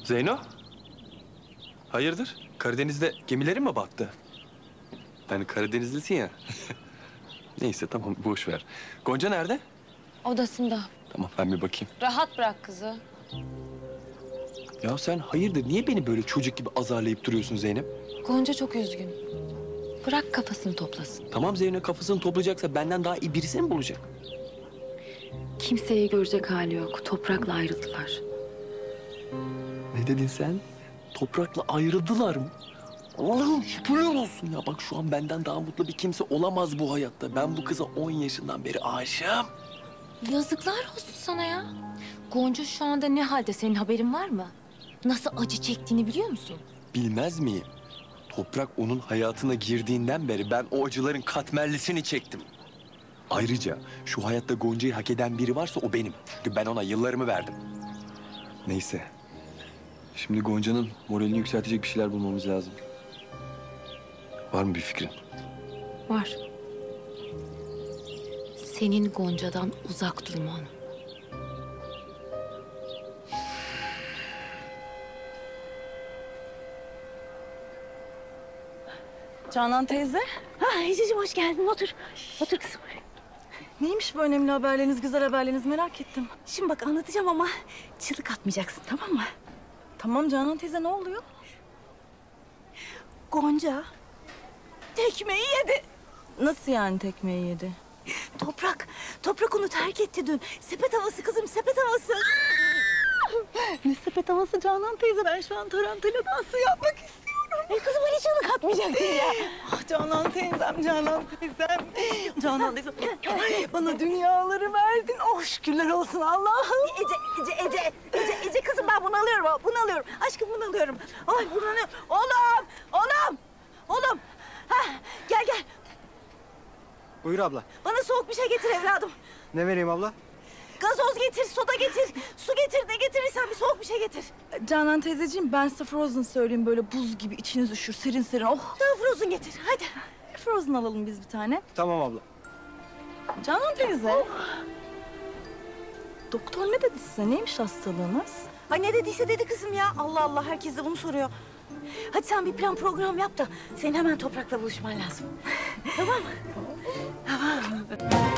Zeyno? Hayırdır? Karadeniz'de gemilerin mi battı? Yani Karadenizlisin ya. Neyse tamam boş ver. Gonca nerede? Odasında. Tamam ben bir bakayım. Rahat bırak kızı. Ya sen hayırdır? Niye beni böyle çocuk gibi azarlayıp duruyorsun Zeynep? Gonca çok üzgün. Bırak kafasını toplasın. Tamam Zeynep kafasını toplayacaksa benden daha iyi birisini mi bulacak? Kimseyi görecek hali yok. Toprakla ayrıldılar. Ne dedin sen? Toprakla ayrıldılar mı? Allah'ım şükürler olsun ya. Bak şu an benden daha mutlu bir kimse olamaz bu hayatta. Ben bu kıza 10 yaşından beri aşığım. Yazıklar olsun sana ya. Gonca şu anda ne halde, senin haberin var mı? Nasıl acı çektiğini biliyor musun? Bilmez miyim? Toprak onun hayatına girdiğinden beri ben o acıların katmerlisini çektim. Ayrıca şu hayatta Gonca'yı hak eden biri varsa o benim. Çünkü ben ona yıllarımı verdim. Neyse. Şimdi Gonca'nın moralini yükseltecek bir şeyler bulmamız lazım. Var mı bir fikrin? Var. Senin Gonca'dan uzak durman. Canan teyze. Ha Ececiğim hoş geldin. Otur. Otur kızım. Neymiş bu önemli haberleriniz, güzel haberleriniz merak ettim. Şimdi bak anlatacağım ama çığlık atmayacaksın tamam mı? Tamam Canan teyze ne oluyor? Gonca tekmeyi yedi. Nasıl yani tekmeyi yedi? Toprak onu terk etti dün. Sepet havası kızım, sepet havası. Ne sepet havası Canan teyze, ben şu an tarantula dansı yapmak istiyorum. Kızım hani çığlık atmayacaktın ya. Ah Canan teyzem, Canan teyzem. Canan teyzem, bana dünyaları verdin. Oh şükürler olsun Allah'ım. Ece kızım ben bunu alıyorum. Aşkım bunu alıyorum. Ay bunu Oğlum. Hah, gel. Buyur abla. Bana soğuk bir şey getir evladım. Ne vereyim abla? Gazoz getir, soda getir, su getir, ne getirirsen bir soğuk bir şey getir. Canan teyzeciğim, ben size Frozen söyleyeyim, böyle buz gibi içiniz üşür, serin serin. Oh, Daha Frozen getir, hadi. Frozen alalım biz bir tane. Tamam abla. Canan teyze. Doktor ne dedi size? Neymiş hastalığınız? Ay ne dediyse dedi kızım ya. Allah Allah, herkes de bunu soruyor. Hadi sen bir plan program yap da senin hemen Toprak'la buluşman lazım. Tamam mı? Tamam.